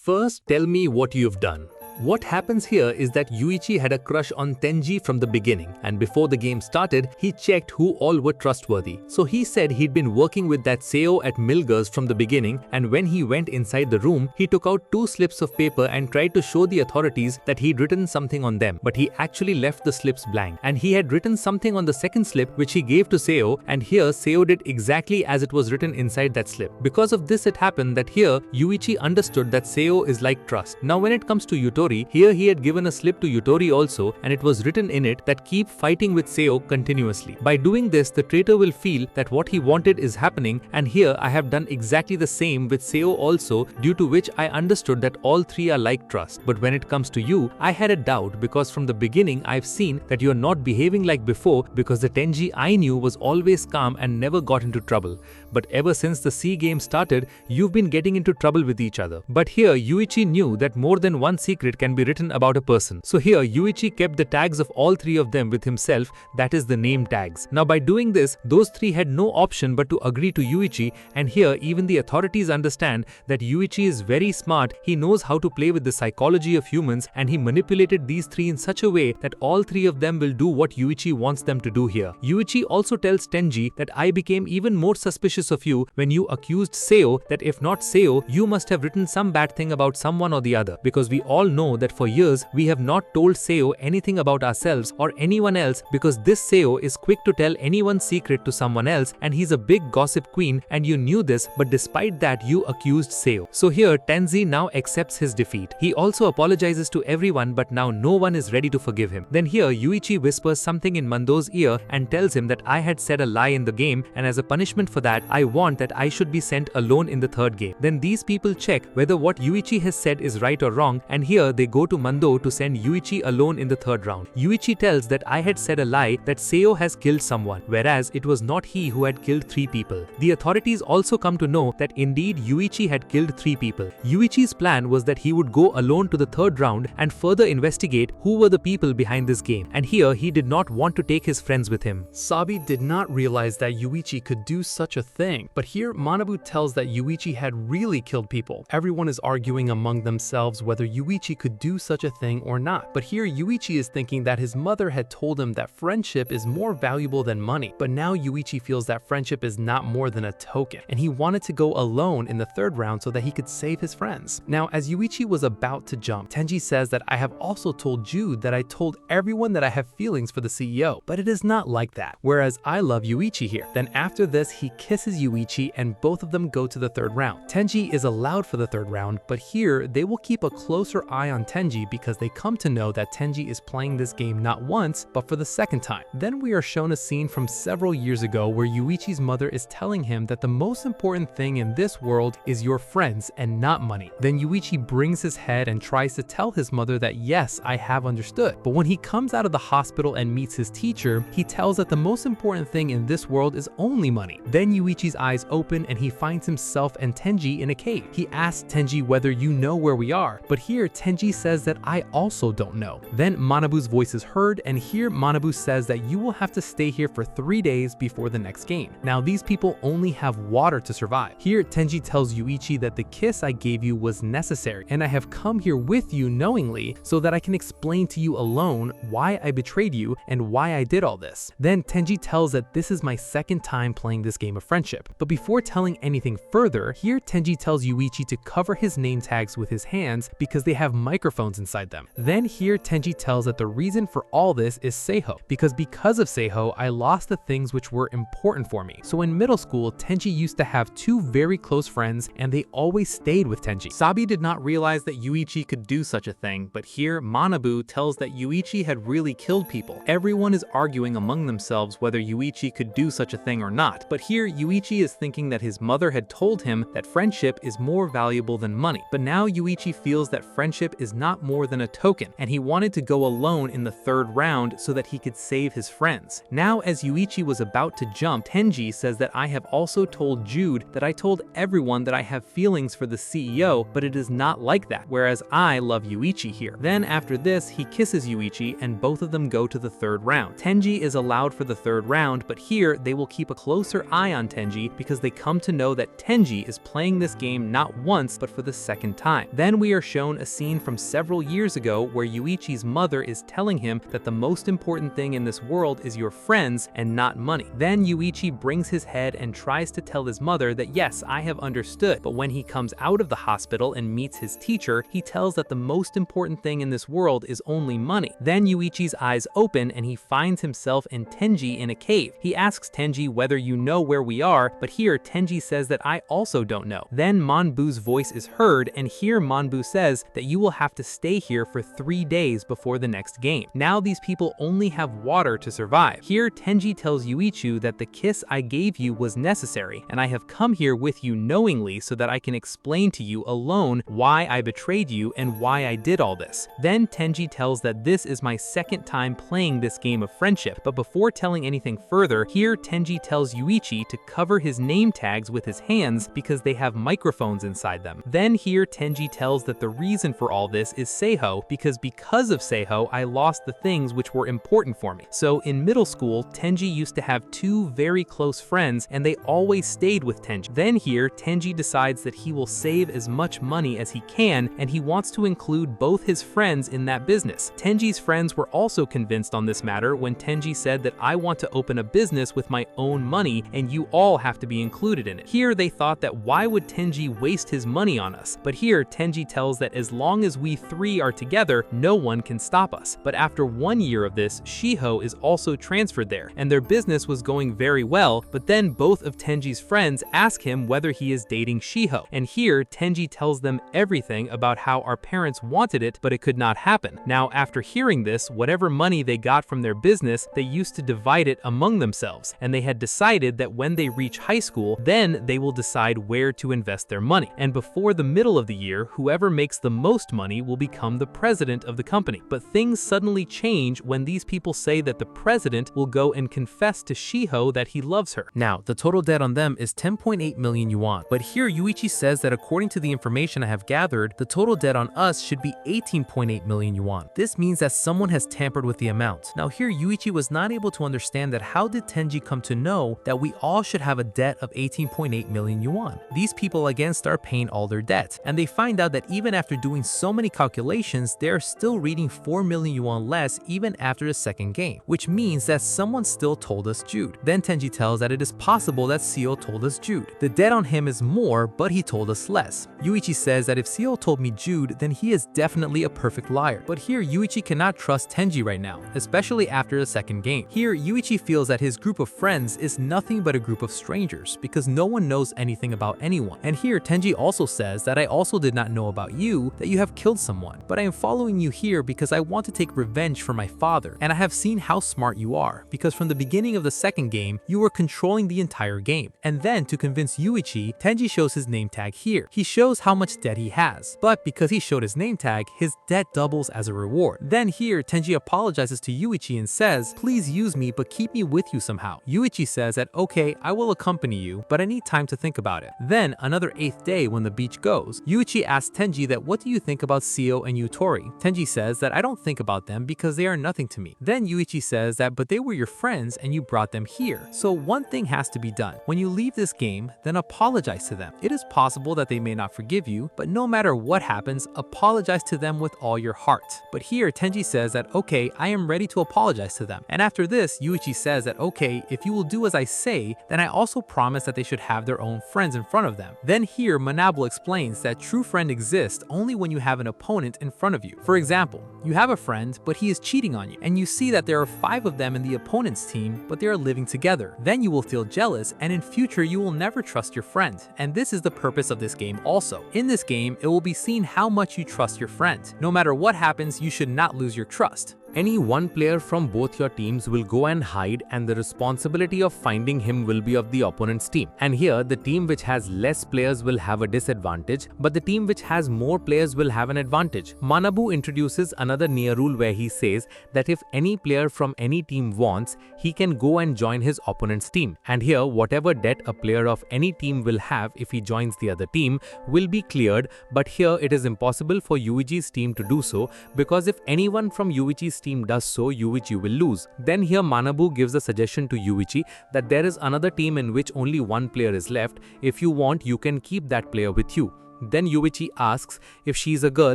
First, tell me what you've done. What happens here is that Yuichi had a crush on Tenji from the beginning, and before the game started, he checked who all were trustworthy. So he said he'd been working with that Seo at Milgers from the beginning, and when he went inside the room, he took out 2 slips of paper and tried to show the authorities that he'd written something on them, but he actually left the slips blank. And he had written something on the second slip which he gave to Seo, and here Seo did exactly as it was written inside that slip. Because of this it happened that here Yuichi understood that Seo is like trust. Now when it comes to Yutori, here he had given a slip to Yutori also, and it was written in it that keep fighting with Seo continuously. By doing this, the traitor will feel that what he wanted is happening, and here I have done exactly the same with Seo also, due to which I understood that all 3 are like trust. But when it comes to you, I had a doubt because from the beginning I've seen that you are not behaving like before, because the Tenji I knew was always calm and never got into trouble. But ever since the C game started, you've been getting into trouble with each other. But here Yuichi knew that more than one secret can be written about a person. So here Yuichi kept the tags of all 3 of them with himself, that is the name tags. Now by doing this, those 3 had no option but to agree to Yuichi, and here even the authorities understand that Yuichi is very smart, he knows how to play with the psychology of humans, and he manipulated these 3 in such a way that all 3 of them will do what Yuichi wants them to do here. Yuichi also tells Tenji that I became even more suspicious of you when you accused Seo that if not Seo, you must have written some bad thing about someone or the other, because we all know that for years we have not told Seo anything about ourselves or anyone else, because this Seo is quick to tell anyone's secret to someone else, and he's a big gossip queen, and you knew this, but despite that you accused Seo. So here Tenji now accepts his defeat. He also apologizes to everyone, but now no one is ready to forgive him. Then here Yuichi whispers something in Mando's ear and tells him that I had said a lie in the game, and as a punishment for that I want that I should be sent alone in the 3rd game. Then these people check whether what Yuichi has said is right or wrong, and here they go to Mando to send Yuichi alone in the 3rd round. Yuichi tells that I had said a lie that Seo has killed someone, whereas it was not he who had killed 3 people. The authorities also come to know that indeed Yuichi had killed 3 people. Yuichi's plan was that he would go alone to the 3rd round and further investigate who were the people behind this game, and here he did not want to take his friends with him. Sabi did not realize that Yuichi could do such a thing, but here Manabu tells that Yuichi had really killed people. Everyone is arguing among themselves whether Yuichi could do such a thing or not, but here Yuichi is thinking that his mother had told him that friendship is more valuable than money, but now Yuichi feels that friendship is not more than a token, and he wanted to go alone in the 3rd round so that he could save his friends. Now as Yuichi was about to jump, Tenji says that I have also told Jude that I told everyone that I have feelings for the CEO, but it is not like that, whereas I love Yuichi here. Then after this he kisses Yuichi and both of them go to the 3rd round. Tenji is allowed for the 3rd round, but here they will keep a closer eye on Tenji because they come to know that Tenji is playing this game not once, but for the 2nd time. Then we are shown a scene from several years ago where Yuichi's mother is telling him that the most important thing in this world is your friends and not money. Then Yuichi brings his head and tries to tell his mother that yes, I have understood. But when he comes out of the hospital and meets his teacher, he tells that the most important thing in this world is only money. Then Yuichi's eyes open and he finds himself and Tenji in a cave. He asks Tenji whether you know where we are, but here Tenji says that I also don't know. Then Manabu's voice is heard, and here Manabu says that you will have to stay here for 3 days before the next game. Now these people only have water to survive. Here Tenji tells Yuichi that the kiss I gave you was necessary, and I have come here with you knowingly so that I can explain to you alone why I betrayed you and why I did all this. Then Tenji tells that this is my 2nd time playing this game of friendship. But before telling anything further, here Tenji tells Yuichi to cover his name tags with his hands because they have microphones inside them. Then here Tenji tells that the reason for all this is Seiho, because of Seiho I lost the things which were important for me. So in middle school, Tenji used to have 2 very close friends and they always stayed with Tenji. Sabi did not realize that Yuichi could do such a thing, but here Manabu tells that Yuichi had really killed people. Everyone is arguing among themselves whether Yuichi could do such a thing or not, but here Yuichi is thinking that his mother had told him that friendship is more valuable than money. But now Yuichi feels that friendship is not more than a token, and he wanted to go alone in the third round so that he could save his friends. Now, as Yuichi was about to jump, Tenji says that I have also told Jude that I told everyone that I have feelings for the CEO, but it is not like that, whereas I love Yuichi here. Then after this, he kisses Yuichi and both of them go to the third round. Tenji is allowed for the third round, but here they will keep a closer eye on Tenji because they come to know that Tenji is playing this game not once but for the second time. Then we are shown a scene from several years ago where Yuichi's mother is telling him that the most important thing in this world is your friends and not money. Then Yuichi brings his head and tries to tell his mother that yes, I have understood, but when he comes out of the hospital and meets his teacher, he tells that the most important thing in this world is only money. Then Yuichi's eyes open and he finds himself and Tenji in a cave. He asks Tenji whether you know where we are, but here Tenji says that I also don't know. Then Monbu's voice is heard, and here Monbu says that you will have to stay here for 3 days before the next game. Now these people only have water to survive. Here Tenji tells Yuichi that the kiss I gave you was necessary, and I have come here with you knowingly so that I can explain to you alone why I betrayed you and why I did all this. Then Tenji tells that this is my second time playing this game of friendship, but before telling anything further, here Tenji tells Yuichi to cover his name tags with his hands because they have microphones inside them. Then here Tenji tells that the reason for all this is Seiho, because of Seiho I lost the things which were important for me. So in middle school, Tenji used to have 2 very close friends and they always stayed with Tenji. Then here Tenji decides that he will save as much money as he can and he wants to include both his friends in that business. Tenji's friends were also convinced on this matter when Tenji said that I want to open a business with my own money and you all have to be included in it. Here they thought that why would Tenji waste his money on us? But here Tenji tells that as long as we 3 are together, no one can stop us. But after 1 year of this, Shiho is also transferred there and their business was going very well, but then both of Tenji's friends ask him whether he is dating Shiho. And here Tenji tells them everything about how our parents wanted it, but it could not happen. Now after hearing this, whatever money they got from their business, they used to divide it among themselves, and they had decided that when they reach high school, then they will decide where to invest their money. And before the middle of the year, whoever makes the most money will become the president of the company. But things suddenly change when these people say that the president will go and confess to Shiho that he loves her. Now, the total debt on them is 10.8 million yuan, but here Yuichi says that according to the information I have gathered, the total debt on us should be 18.8 million yuan. This means that someone has tampered with the amount. Now here Yuichi was not able to understand that how did Tenji come to know that we all should have a debt of 18.8 million yuan. These people again start paying all their debt, and they find out that even after doing so many calculations, they are still reading 4 million yuan less even after the second game, which means that someone still told us Jude. Then Tenji tells that it is possible that Seo told us Jude. The debt on him is more, but he told us less. Yuichi says that if Seo told me Jude, then he is definitely a perfect liar. But here Yuichi cannot trust Tenji right now, especially after the second game. Here Yuichi feels that his group of friends is nothing but a group of strangers because no one knows anything about anyone. And here Tenji also says that I also did not know about you, that you have killed someone, but I am following you here because I want to take revenge for my father, and I have seen how smart you are, because from the beginning of the second game, you were controlling the entire game. And then to convince Yuichi, Tenji shows his name tag here. He shows how much debt he has, but because he showed his name tag, his debt doubles as a reward. Then here Tenji apologizes to Yuichi and says, please use me but keep me with you somehow. Yuichi says that okay, I will accompany you, but I need time to think about it. Then another 8th day when the beach goes, Yuichi asks Tenji that what do you think about Seo and Yutori? Tenji says that I don't think about them because they are nothing to me. Then Yuichi says that but they were your friends and you brought them here. So one thing has to be done. When you leave this game, then apologize to them. It is possible that they may not forgive you, but no matter what happens, apologize to them with all your heart. But here Tenji says that okay, I am ready to apologize to them. And after this, Yuichi says that okay, if you will do as I say, then I also promise that they should have their own friends in front of them. Then here Manabu explains that true friend exists only when you have an opponent in front of you. For example, you have a friend, but he is cheating on you, and you see that there are 5 of them in the opponent's team, but they are living together. Then you will feel jealous, and in future you will never trust your friend. And this is the purpose of this game also. In this game, it will be seen how much you trust your friend. No matter what happens, you should not lose your trust. Any one player from both your teams will go and hide, and the responsibility of finding him will be of the opponent's team. And here, the team which has less players will have a disadvantage, but the team which has more players will have an advantage. Manabu introduces another near rule where he says that if any player from any team wants, he can go and join his opponent's team. And here, whatever debt a player of any team will have if he joins the other team will be cleared, but here it is impossible for Yuichi's team to do so, because if anyone from Yuichi's team does so, Yuichi will lose. Then here Manabu gives a suggestion to Yuichi that there is another team in which only one player is left. If you want, you can keep that player with you. Then Yuichi asks if she's a girl.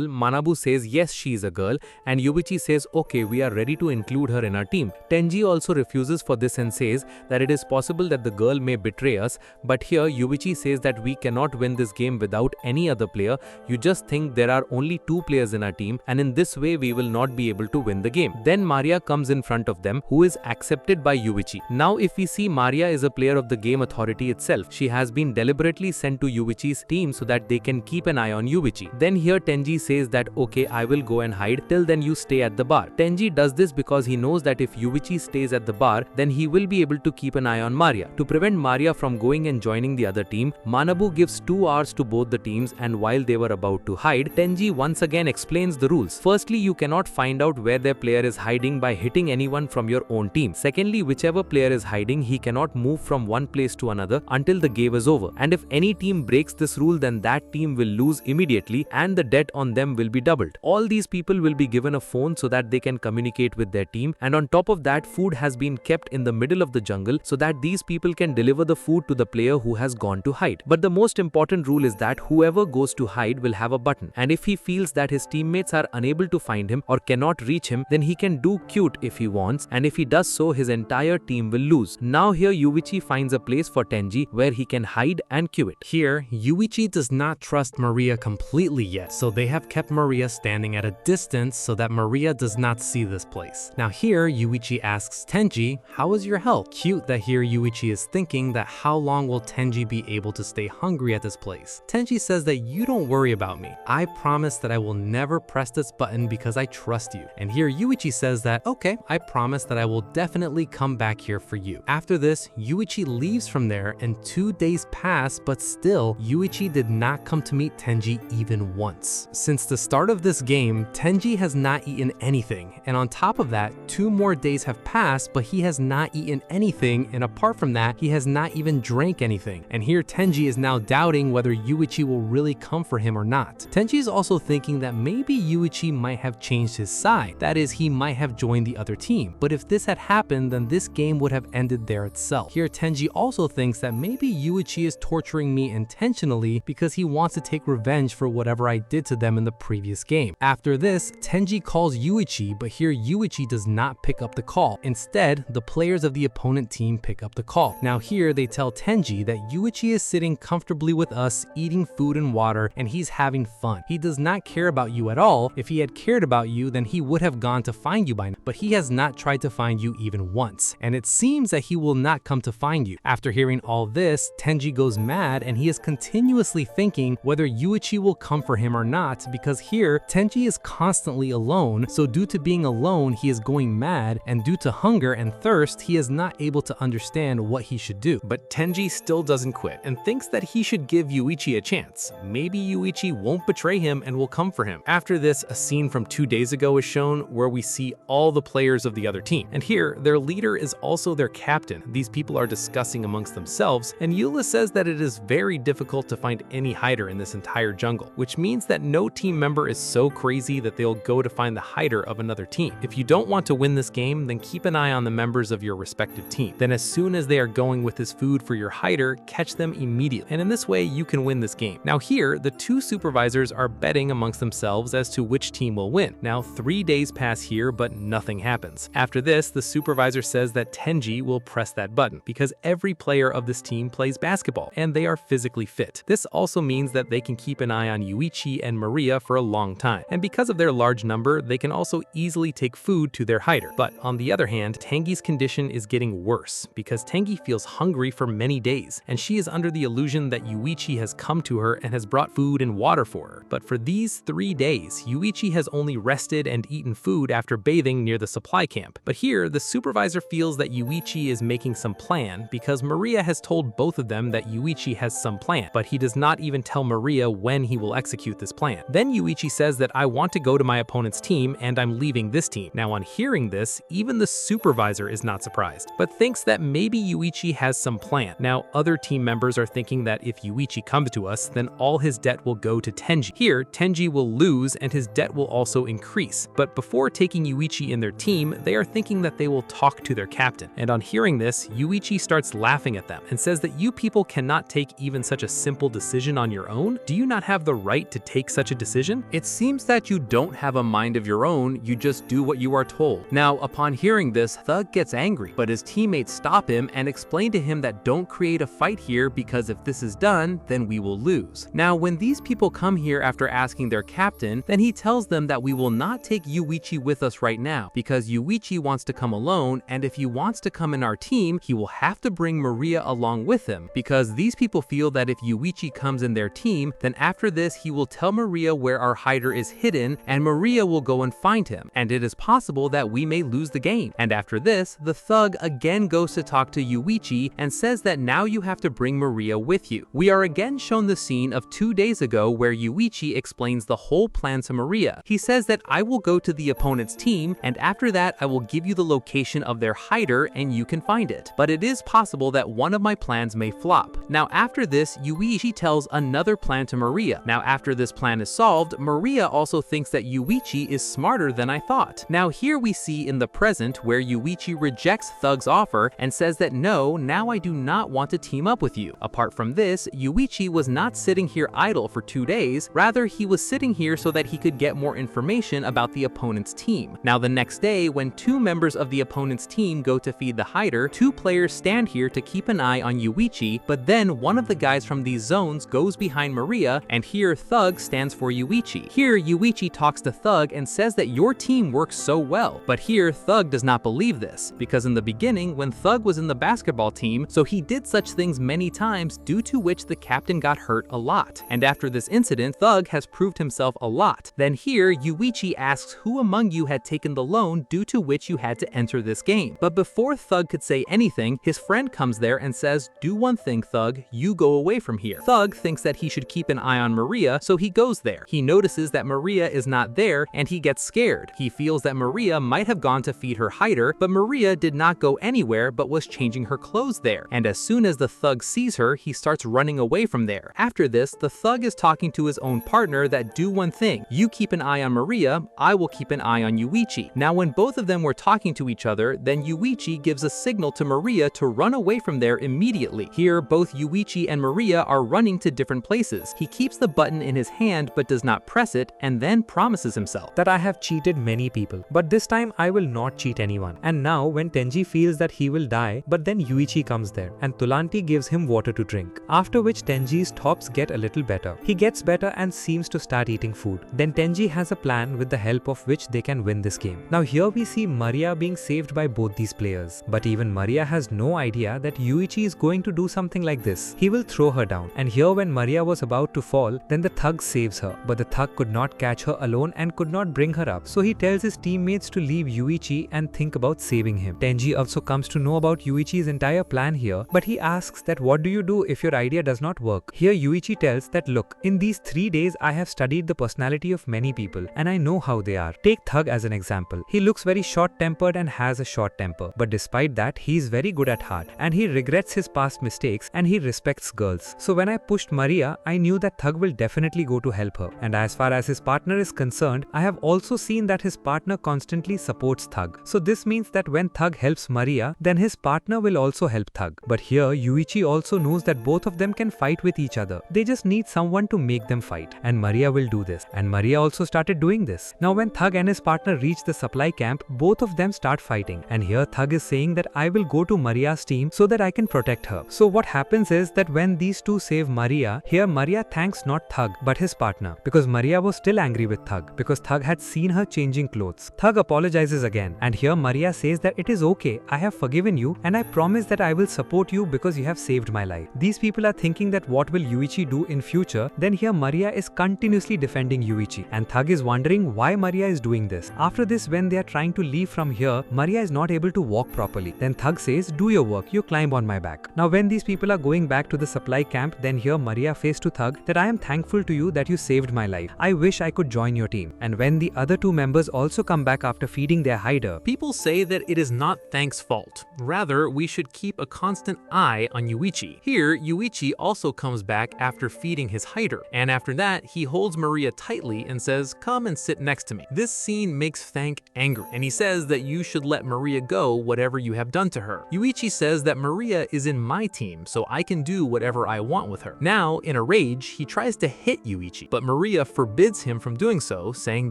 Manabu says yes, she's a girl, and Yuichi says okay, we are ready to include her in our team. Tenji also refuses for this and says that it is possible that the girl may betray us, but here Yuichi says that we cannot win this game without any other player. You just think there are only 2 players in our team, and in this way we will not be able to win the game. Then Maria comes in front of them, who is accepted by Yuichi. Now if we see, Maria is a player of the game authority itself. She has been deliberately sent to Yuichi's team so that they can keep an eye on Yuichi. Then here Tenji says that okay, I will go and hide, till then you stay at the bar. Tenji does this because he knows that if Yuichi stays at the bar, then he will be able to keep an eye on Maria. To prevent Maria from going and joining the other team, Manabu gives 2 hours to both the teams, and while they were about to hide, Tenji once again explains the rules. Firstly, you cannot find out where their player is hiding by hitting anyone from your own team. Secondly, whichever player is hiding, he cannot move from one place to another until the game is over. And if any team breaks this rule, then that team will lose immediately and the debt on them will be doubled. All these people will be given a phone so that they can communicate with their team, and on top of that, food has been kept in the middle of the jungle so that these people can deliver the food to the player who has gone to hide. But the most important rule is that whoever goes to hide will have a button, and if he feels that his teammates are unable to find him or cannot reach him, then he can do cute if he wants, and if he does so, his entire team will lose. Now here Yuichi finds a place for Tenji where he can hide and cue it. Here, Yuichi does not trust Maria completely yet, so they have kept Maria standing at a distance so that Maria does not see this place. Now here, Yuichi asks Tenji, how is your health? Cute that here Yuichi is thinking that how long will Tenji be able to stay hungry at this place. Tenji says that you don't worry about me. I promise that I will never press this button because I trust you. And here Yuichi says that, okay, I promise that I will definitely come back here for you. After this, Yuichi leaves from there and 2 days pass, but still, Yuichi did not come to meet Tenji even once. Since the start of this game, Tenji has not eaten anything, and on top of that, 2 more days have passed, but he has not eaten anything, and apart from that, he has not even drank anything. And here Tenji is now doubting whether Yuichi will really come for him or not. Tenji is also thinking that maybe Yuichi might have changed his side, that is, he might have joined the other team. But if this had happened, then this game would have ended there itself. Here Tenji also thinks that maybe Yuichi is torturing me intentionally because he wants to take revenge for whatever I did to them in the previous game. After this, Tenji calls Yuichi, but here Yuichi does not pick up the call. Instead, the players of the opponent team pick up the call. Now here they tell Tenji that Yuichi is sitting comfortably with us, eating food and water, and he's having fun. He does not care about you at all. If he had cared about you, then he would have gone to find you by now, but he has not tried to find you even once, and it seems that he will not come to find you. After hearing all this, Tenji goes mad, and he is continuously thinking whether Yuichi will come for him or not, because here Tenji is constantly alone, so due to being alone he is going mad, and due to hunger and thirst he is not able to understand what he should do. But Tenji still doesn't quit and thinks that he should give Yuichi a chance. Maybe Yuichi won't betray him and will come for him. After this, a scene from 2 days ago is shown where we see all the players of the other team, and here their leader is also their captain. These people are discussing amongst themselves, and Eula says that it is very difficult to find any hider in this entire jungle, which means that no team member is so crazy that they'll go to find the hider of another team. If you don't want to win this game, then keep an eye on the members of your respective team. Then as soon as they are going with this food for your hider, catch them immediately, and in this way you can win this game. Now here, the 2 supervisors are betting amongst themselves as to which team will win. Now 3 days pass here, but nothing happens. After this, the supervisor says that Tenji will press that button because every player of this team plays basketball and they are physically fit. This also means that they can keep an eye on Yuichi and Maria for a long time, and because of their large number, they can also easily take food to their hider. But on the other hand, Tangi's condition is getting worse because Tangi feels hungry for many days, and she is under the illusion that Yuichi has come to her and has brought food and water for her. But for these 3 days, Yuichi has only rested and eaten food after bathing near the supply camp. But here, the supervisor feels that Yuichi is making some plan because Maria has told both of them that Yuichi has some plan, but he does not even tell Maria when he will execute this plan. Then Yuichi says that I want to go to my opponent's team and I'm leaving this team. Now on hearing this, even the supervisor is not surprised, but thinks that maybe Yuichi has some plan. Now other team members are thinking that if Yuichi comes to us, then all his debt will go to Tenji. Here, Tenji will lose and his debt will also increase. But before taking Yuichi in their team, they are thinking that they will talk to their captain. And on hearing this, Yuichi starts laughing at them and says that you people cannot take even such a simple decision on your own? Do you not have the right to take such a decision? It seems that you don't have a mind of your own, you just do what you are told. Now, upon hearing this, Thug gets angry, but his teammates stop him and explain to him that don't create a fight here because if this is done, then we will lose. Now, when these people come here after asking their captain, then he tells them that we will not take Yuichi with us right now because Yuichi wants to come alone, and if he wants to come in our team, he will have to bring Maria along with him because these people feel that if Yuichi comes in their team, then after this he will tell Maria where our hider is hidden and Maria will go and find him, and it is possible that we may lose the game. And after this, the Thug again goes to talk to Yuichi and says that now you have to bring Maria with you. We are again shown the scene of 2 days ago where Yuichi explains the whole plan to Maria. He says that I will go to the opponent's team and after that I will give you the location of their hider and you can find it. But it is possible that one of my plans may flop. Now after this, Yuichi tells another plan to Maria. Now after this plan is solved, Maria also thinks that Yuichi is smarter than I thought. Now here we see in the present where Yuichi rejects Thug's offer and says that no, now I do not want to team up with you. Apart from this, Yuichi was not sitting here idle for 2 days, rather he was sitting here so that he could get more information about the opponent's team. Now the next day, when 2 members of the opponent's team go to feed the hider, 2 players stand here to keep an eye on Yuichi, but then one of the guys from these zones goes behind Maria, and here Thug stands for Yuichi. Here Yuichi talks to Thug and says that your team works so well, but here Thug does not believe this, because in the beginning when Thug was in the basketball team, so he did such things many times due to which the captain got hurt a lot, and after this incident Thug has proved himself a lot. Then here Yuichi asks who among you had taken the loan due to which you had to enter this game, but before Thug could say anything, his friend comes there and says, do one thing Thug, you go away from here. Thug thinks that he should keep an eye on Maria, so he goes there. He notices that Maria is not there and he gets scared. He feels that Maria might have gone to feed her hider, but Maria did not go anywhere but was changing her clothes there, and as soon as the Thug sees her, he starts running away from there. After this, the Thug is talking to his own partner that do one thing, you keep an eye on Maria, I will keep an eye on Yuichi. Now when both of them were talking to each other, then Yuichi gives a signal to Maria to run away from there immediately. Here both Yuichi and Maria are running to different places. He keeps the button in his hand but does not press it and then promises himself that I have cheated many people, but this time I will not cheat anyone. And now when Tenji feels that he will die, but then Yuichi comes there and Tulanti gives him water to drink, after which Tenji's thoughts get a little better. He gets better and seems to start eating food. Then Tenji has a plan with the help of which they can win this game. Now here we see Maria being saved by both these players, but even Maria has no idea that Yuichi is going to do something like this. He will throw her down, and here when Maria was about to fall, then the Thug saves her, but the Thug could not catch her alone and could not bring her up, so he tells his teammates to leave Yuichi and think about saving him. Tenji also comes to know about Yuichi's entire plan here, but he asks that what do you do if your idea does not work? Here Yuichi tells that look, in these 3 days I have studied the personality of many people and I know how they are. Take Thug as an example. He looks very short-tempered and has a short temper, but despite that he is very good at heart and he regrets his past mistakes and he respects girls. So when I pushed Maria, I knew that Thug will definitely go to help her, and as far as his partner is concerned, I have also seen that his partner constantly supports Thug. So this means that when Thug helps Maria, then his partner will also help Thug. But here Yuichi also knows that both of them can fight with each other. They just need someone to make them fight, and Maria will do this, and Maria also started doing this. Now when Thug and his partner reach the supply camp, both of them start fighting, and here Thug is saying that I will go to Maria's team so that I can protect her. So what happens is that when these two save Maria, here here Maria thanks not Thug but his partner, because Maria was still angry with Thug because Thug had seen her changing clothes. Thug apologizes again, and here Maria says that it is okay, I have forgiven you and I promise that I will support you because you have saved my life. These people are thinking that what will Yuichi do in future. Then here Maria is continuously defending Yuichi, and Thug is wondering why Maria is doing this. After this, when they are trying to leave from here, Maria is not able to walk properly. Then Thug says, do your work, you climb on my back. Now when these people are going back to the supply camp, then here Maria says to Thug that I am thankful to you that you saved my life. I wish I could join your team. And when the other two members also come back after feeding their hider, people say that it is not Thank's fault. Rather, we should keep a constant eye on Yuichi. Here, Yuichi also comes back after feeding his hider, and after that, he holds Maria tightly and says, come and sit next to me. This scene makes Thank angry, and he says that you should let Maria go whatever you have done to her. Yuichi says that Maria is in my team, so I can do whatever I want with her. Now, in a rage, he tries to hit Yuichi, but Maria forbids him from doing so, saying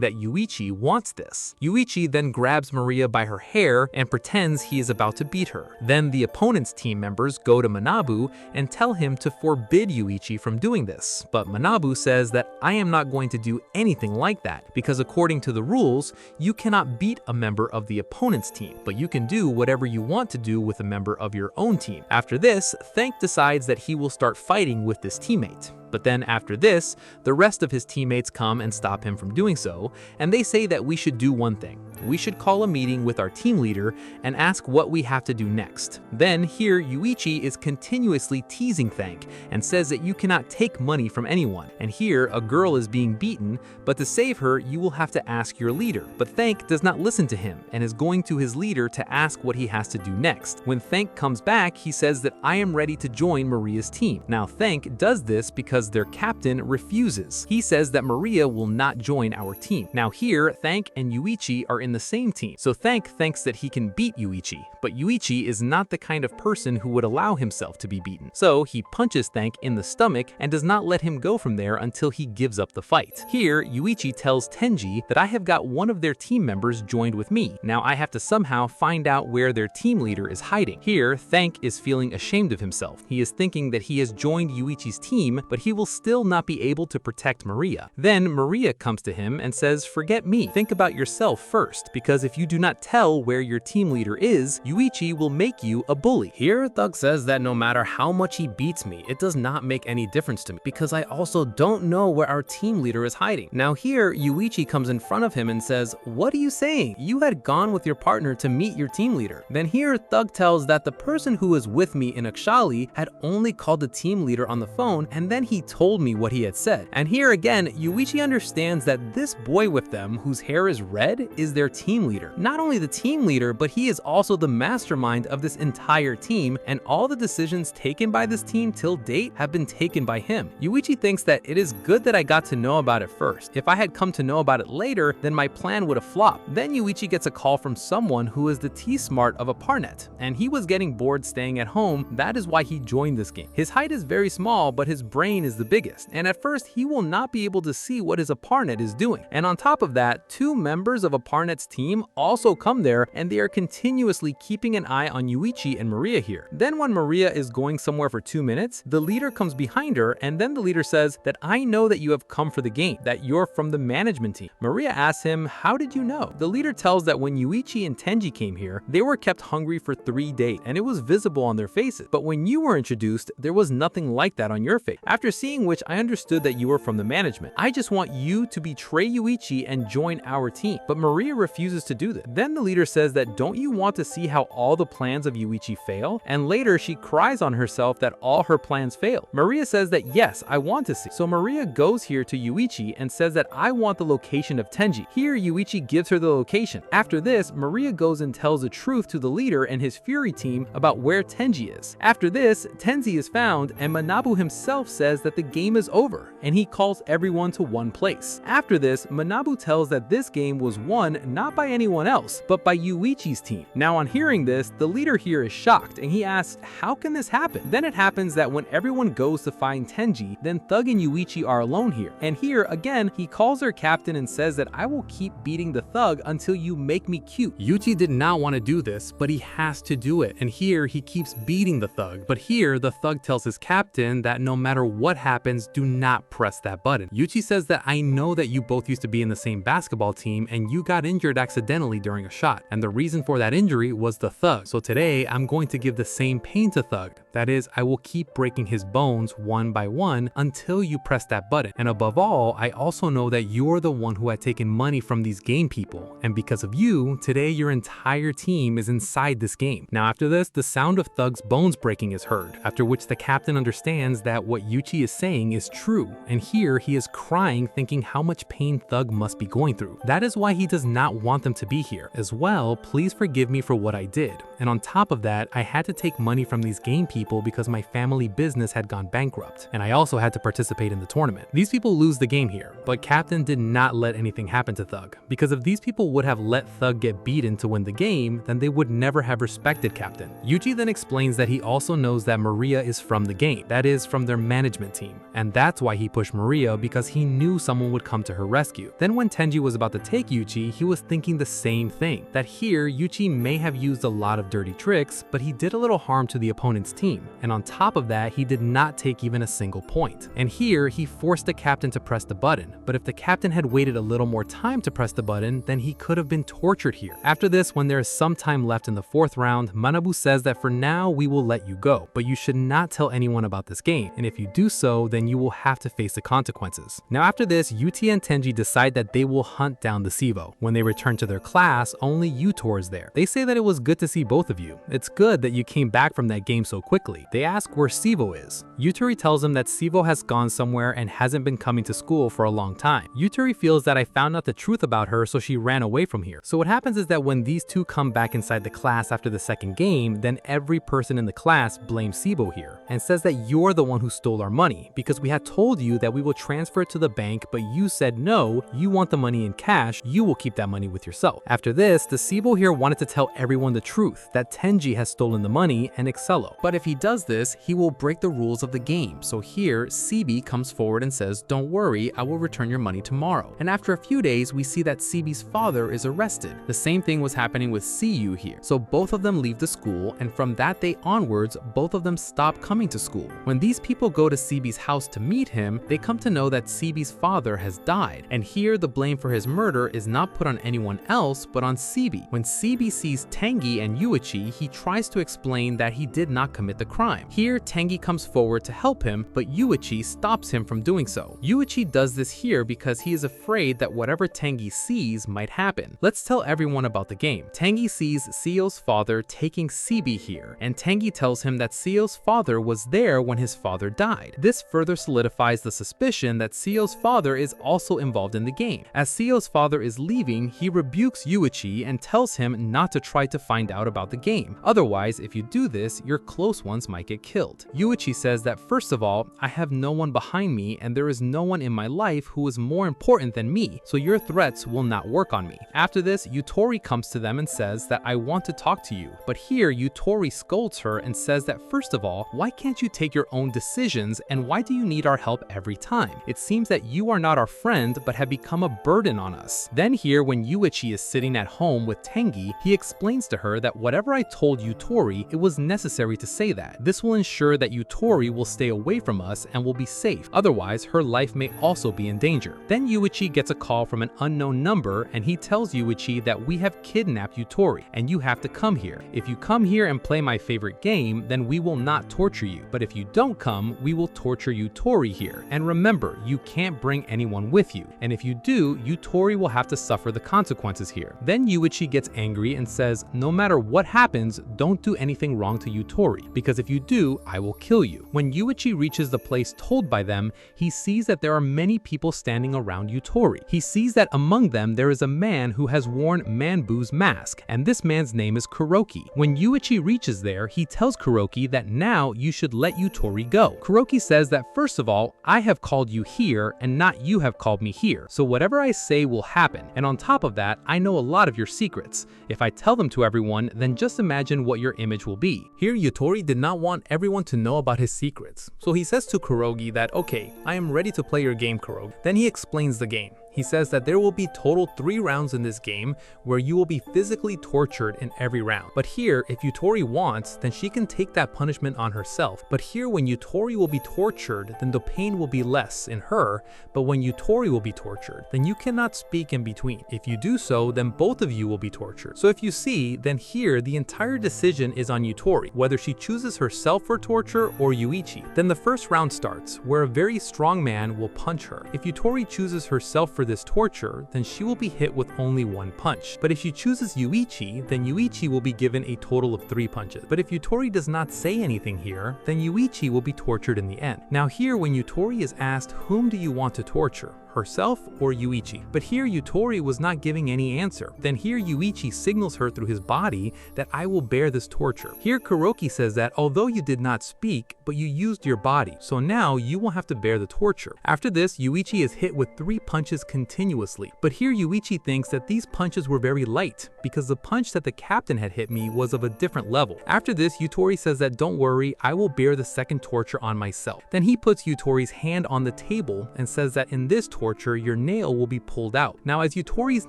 that Yuichi wants this. Yuichi then grabs Maria by her hair and pretends he is about to beat her. Then the opponent's team members go to Manabu and tell him to forbid Yuichi from doing this, but Manabu says that I am not going to do anything like that, because according to the rules, you cannot beat a member of the opponent's team, but you can do whatever you want to do with a member of your own team. After this, Thank decides that he will start fighting with this teammate. But then after this, the rest of his teammates come and stop him from doing so, and they say that we should do one thing. We should call a meeting with our team leader and ask what we have to do next. Then here Yuichi is continuously teasing Thank and says that you cannot take money from anyone. And here a girl is being beaten, but to save her you will have to ask your leader. But Thank does not listen to him and is going to his leader to ask what he has to do next. When Thank comes back, he says that I am ready to join Maria's team. Now Thank does this because their captain refuses. He says that Maria will not join our team. Now here, Thank and Yuichi are in the same team, so Thank thinks that he can beat Yuichi, but Yuichi is not the kind of person who would allow himself to be beaten. So he punches Thank in the stomach and does not let him go from there until he gives up the fight. Here, Yuichi tells Tenji that I have got one of their team members joined with me. Now I have to somehow find out where their team leader is hiding. Here, Thank is feeling ashamed of himself. He is thinking that he has joined Yuichi's team, but he will still not be able to protect Maria. Then Maria comes to him and says, forget me, think about yourself first, because if you do not tell where your team leader is, Yuichi will make you a bully. Here, Thug says that no matter how much he beats me, it does not make any difference to me, because I also don't know where our team leader is hiding. Now here, Yuichi comes in front of him and says, what are you saying? You had gone with your partner to meet your team leader. Then here, Thug tells that the person who was with me in Akshali had only called the team leader on the phone, and then he told me what he had said. And here again, Yuichi understands that this boy with them, whose hair is red, is their team leader. Not only the team leader, but he is also the mastermind of this entire team, and all the decisions taken by this team till date have been taken by him. Yuichi thinks that it is good that I got to know about it first. If I had come to know about it later, then my plan would have flopped. Then Yuichi gets a call from someone who is the T-Smart of Apartnet, and he was getting bored staying at home. That is why he joined this game. His height is very small, but his brain is the biggest, and at first he will not be able to see what his Apartnet is doing. And on top of that, two members of Apartnet's team also come there, and they are continuously keeping an eye on Yuichi and Maria here. Then when Maria is going somewhere for 2 minutes, the leader comes behind her, and then the leader says that I know that you have come for the game, that you're from the management team. Maria asks him, how did you know? The leader tells that when Yuichi and Tenji came here, they were kept hungry for 3 days, and it was visible on their faces. But when you were introduced, there was nothing like that on your face. After seeing which, I understood that you were from the management. I just want you to betray Yuichi and join our team. But Maria refuses to do this. Then the leader says that don't you want to see how all the plans of Yuichi fail? And later she cries on herself that all her plans fail. Maria says that yes, I want to see. So Maria goes here to Yuichi and says that I want the location of Tenji. Here Yuichi gives her the location. After this, Maria goes and tells the truth to the leader and his Fury team about where Tenji is. After this, Tenji is found, and Manabu himself says that the game is over, and he calls everyone to one place. After this, Manabu tells that this game was won not by anyone else, but by Yuichi's team. Now on hearing this, the leader here is shocked and he asks, how can this happen? Then it happens that when everyone goes to find Tenji, then Thug and Yuichi are alone here. And here, again, he calls their captain and says that I will keep beating the Thug until you make me cute. Yuichi did not want to do this, but he has to do it. And here he keeps beating the Thug. But here the Thug tells his captain that no matter what happens, do not press that button. Yuichi says that I know that you both used to be in the same basketball team and you got injured accidentally during a shot. And the reason for that injury was the Thug. So today I'm going to give the same pain to Thug. That is, I will keep breaking his bones one by one until you press that button. And above all, I also know that you're the one who had taken money from these game people. And because of you, today your entire team is inside this game. Now after this, the sound of Thug's bones breaking is heard, after which the captain understands that what Yuichi is saying is true. And here he is crying, thinking how much pain Thug must be going through. That is why he does not want them to be here. As well, please forgive me for what I did. And on top of that, I had to take money from these game people because my family business had gone bankrupt, and I also had to participate in the tournament. These people lose the game here, but Captain did not let anything happen to Thug, because if these people would have let Thug get beaten to win the game, then they would never have respected Captain. Yuichi then explains that he also knows that Maria is from the game, that is, from their management team, and that's why he pushed Maria, because he knew someone would come to her rescue. Then when Tenji was about to take Yuichi, he was thinking the same thing, that here Yuichi may have used a lot of dirty tricks, but he did a little harm to the opponent's team. And on top of that, he did not take even a single point. And here, he forced the captain to press the button, but if the captain had waited a little more time to press the button, then he could have been tortured here. After this, when there is some time left in the 4th round, Manabu says that for now, we will let you go, but you should not tell anyone about this game, and if you do so, then you will have to face the consequences. Now after this, Yuti and Tenji decide that they will hunt down the Sivo. When they return to their class, only Yutor is there. They say that it was good to see both of you. It's good that you came back from that game so quickly. They ask where Sivo is. Yutari tells him that Sivo has gone somewhere and hasn't been coming to school for a long time. Yutari feels that I found out the truth about her, so she ran away from here. So what happens is that when these two come back inside the class after the second game, then every person in the class blames Sivo here and says that you're the one who stole our money because we had told you that we will transfer it to the bank, but you said no, you want the money in cash, you will keep that money with yourself. After this, the Sivo here wanted to tell everyone the truth, that Tenji has stolen the money and Excello. But if he does this, he will break the rules of the game. So here, CB comes forward and says, don't worry, I will return your money tomorrow. And after a few days, we see that CB's father is arrested. The same thing was happening with CU here. So both of them leave the school, and from that day onwards, both of them stop coming to school. When these people go to CB's house to meet him, they come to know that CB's father has died. And here, the blame for his murder is not put on anyone else, but on CB. When CB sees Tengi and Yuichi, he tries to explain that he did not commit the crime. Here, Tengi comes forward to help him, but Yuichi stops him from doing so. Yuichi does this here because he is afraid that whatever Tengi sees might happen. Let's tell everyone about the game. Tengi sees Seo's father taking CB here, and Tengi tells him that Seo's father was there when his father died. This further solidifies the suspicion that Seo's father is also involved in the game. As Seo's father is leaving, he rebukes Yuichi and tells him not to try to find out about the game. Otherwise, if you do this, your close ones might get killed. Yuichi says that first of all, I have no one behind me and there is no one in my life who is more important than me, so your threats will not work on me. After this, Yutori comes to them and says that I want to talk to you. But here, Yutori scolds her and says that first of all, why can't you take your own decisions and why do you need our help every time? It seems that you are not our friend but have become a burden on us. Then here, when Yuichi is sitting at home with Tengi, he explains to her that whatever I told Yutori, it was necessary to say that. This will ensure that Yutori will stay away from us and will be safe. Otherwise, her life may also be in danger. Then Yuichi gets a call from an unknown number and he tells Yuichi that we have kidnapped Yutori and you have to come here. If you come here and play my favorite game, then we will not torture you. But if you don't come, we will torture Yutori here. And remember, you can't bring anyone with you. And if you do, Yutori will have to suffer the consequences here. Then Yuichi gets angry and says, no matter what happens, don't do anything wrong to Yutori, because because if you do, I will kill you. When Yuichi reaches the place told by them, he sees that there are many people standing around Yutori. He sees that among them there is a man who has worn Manbu's mask, and this man's name is Kuroki. When Yuichi reaches there, he tells Kuroki that now you should let Yutori go. Kuroki says that first of all, I have called you here and not you have called me here, so whatever I say will happen, and on top of that, I know a lot of your secrets. If I tell them to everyone, then just imagine what your image will be. Here, Yutori did not want everyone to know about his secrets, so he says to Kurogi that, okay, I am ready to play your game, Kurogi. Then he explains the game. He says that there will be total 3 rounds in this game where you will be physically tortured in every round. But here, if Yutori wants, then she can take that punishment on herself. But here, when Yutori will be tortured, then the pain will be less in her. But when Yutori will be tortured, then you cannot speak in between. If you do so, then both of you will be tortured. So if you see, then here the entire decision is on Yutori, whether she chooses herself for torture or Yuichi. Then the first round starts, where a very strong man will punch her. If Yutori chooses herself for this torture, then she will be hit with only 1 punch. But if she chooses Yuichi, then Yuichi will be given a total of 3 punches. But if Yutori does not say anything here, then Yuichi will be tortured in the end. Now here, when Yutori is asked, whom do you want to torture? Herself or Yuichi? But here Yutori was not giving any answer. Then here Yuichi signals her through his body that I will bear this torture. Here Kuroki says that although you did not speak, but you used your body, so now you will have to bear the torture. After this, Yuichi is hit with 3 punches continuously. But here Yuichi thinks that these punches were very light, because the punch that the captain had hit me was of a different level. After this, Yutori says that don't worry, I will bear the second torture on myself. Then he puts Yutori's hand on the table and says that in this torture, your nail will be pulled out. Now as Yutori's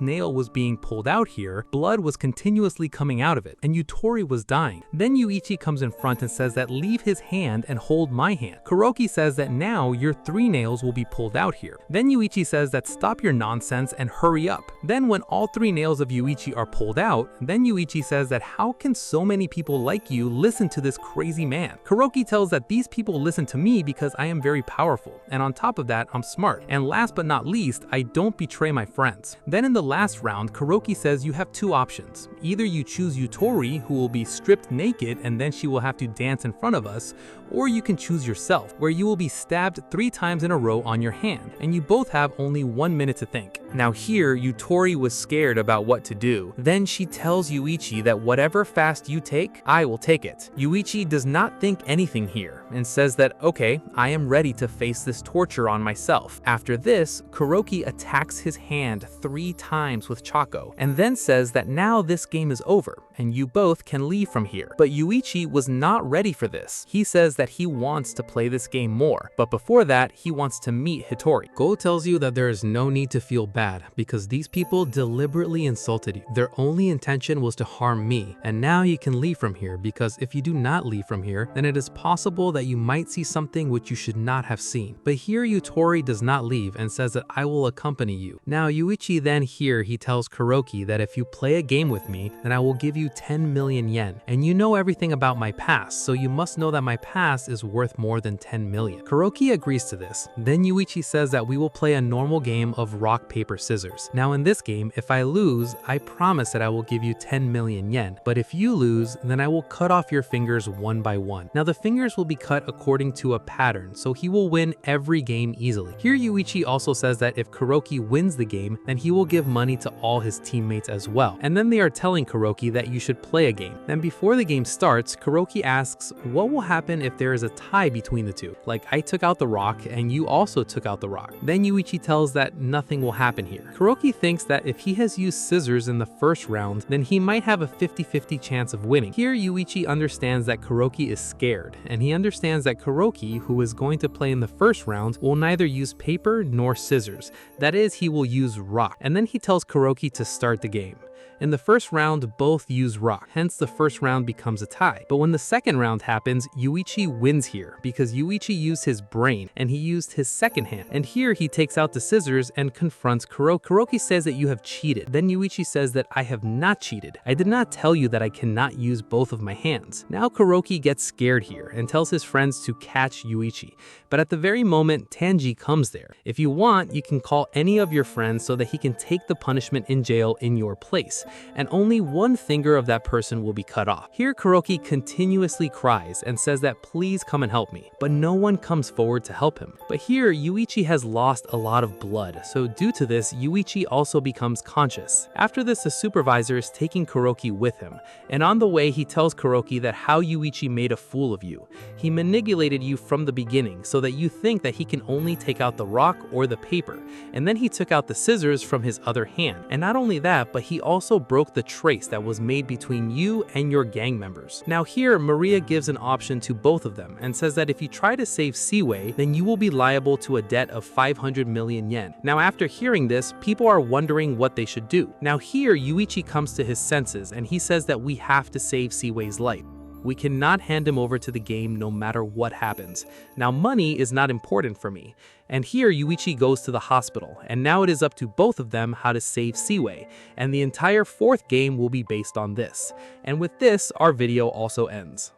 nail was being pulled out here, blood was continuously coming out of it, and Yutori was dying. Then Yuichi comes in front and says that leave his hand and hold my hand. Kuroki says that now your 3 nails will be pulled out here. Then Yuichi says that stop your nonsense and hurry up. Then when all 3 nails of Yuichi are pulled out, then Yuichi says that how can so many people like you listen to this crazy man? Kuroki tells that these people listen to me because I am very powerful, and on top of that, I'm smart. And last but not least, I don't betray my friends. Then in the last round, Kuroki says you have 2 options. Either you choose Yutori, who will be stripped naked and then she will have to dance in front of us, or you can choose yourself, where you will be stabbed 3 times in a row on your hand, and you both have only 1 minute to think. Now here, Yutori was scared about what to do. Then she tells Yuichi that whatever fast you take, I will take it. Yuichi does not think anything here, and says that, okay, I am ready to face this torture on myself. After this, Kuroki attacks his hand 3 times with Chaco, and then says that now this game is over, and you both can leave from here. But Yuichi was not ready for this. He says that he wants to play this game more, but before that, he wants to meet Hitori. Go tells you that there is no need to feel bad, because these people deliberately insulted you. Their only intention was to harm me, and now you can leave from here, because if you do not leave from here, then it is possible that you might see something which you should not have seen. But here Yutori does not leave and says that I will accompany you. Now Yuichi then here he tells Kuroki that if you play a game with me, then I will give you 10 million yen. And you know everything about my past, so you must know that my past is worth more than 10 million. Kuroki agrees to this. Then Yuichi says that we will play a normal game of rock, paper, scissors. Now in this game, if I lose, I promise that I will give you 10 million yen. But if you lose, then I will cut off your fingers one by one. Now the fingers will be cut according to a pattern, so he will win every game easily. Here Yuichi also says that if Kuroki wins the game, then he will give money to all his teammates as well. And then they are telling Kuroki that you should play a game. Then before the game starts, Kuroki asks, what will happen if there is a tie between the two? Like I took out the rock and you also took out the rock. Then Yuichi tells that nothing will happen here. Kuroki thinks that if he has used scissors in the first round, then he might have a 50-50 chance of winning. Here Yuichi understands that Kuroki is scared, and he understands that Kuroki, who is going to play in the first round, will neither use paper nor scissors. That is, he will use rock. And then he tells Kuroki to start the game. In the first round, both use rock, hence the first round becomes a tie. But when the second round happens, Yuichi wins here, because Yuichi used his brain, and he used his second hand. And here he takes out the scissors and confronts Kuroki. Kuroki says that you have cheated. Then Yuichi says that I have not cheated. I did not tell you that I cannot use both of my hands. Now Kuroki gets scared here, and tells his friends to catch Yuichi. But at the very moment, Tanji comes there. If you want, you can call any of your friends so that he can take the punishment in jail in your place. And only 1 finger finger of that person will be cut off. Here, Kuroki continuously cries and says that please come and help me, but no one comes forward to help him. But here, Yuichi has lost a lot of blood, so due to this, Yuichi also becomes conscious. After this, the supervisor is taking Kuroki with him, and on the way, he tells Kuroki that how Yuichi made a fool of you. He manipulated you from the beginning so that you think that he can only take out the rock or the paper, and then he took out the scissors from his other hand. And not only that, but he also broke the trace that was made between you and your gang members. Now here, Maria gives an option to both of them and says that if you try to save Seaway, then you will be liable to a debt of 500 million yen. Now after hearing this, people are wondering what they should do. Now here, Yuichi comes to his senses and he says that we have to save Seaway's life. We cannot hand him over to the game no matter what happens. Now money is not important for me. And here Yuichi goes to the hospital, and now it is up to both of them how to save Seaway, and the entire fourth game will be based on this. And with this, our video also ends.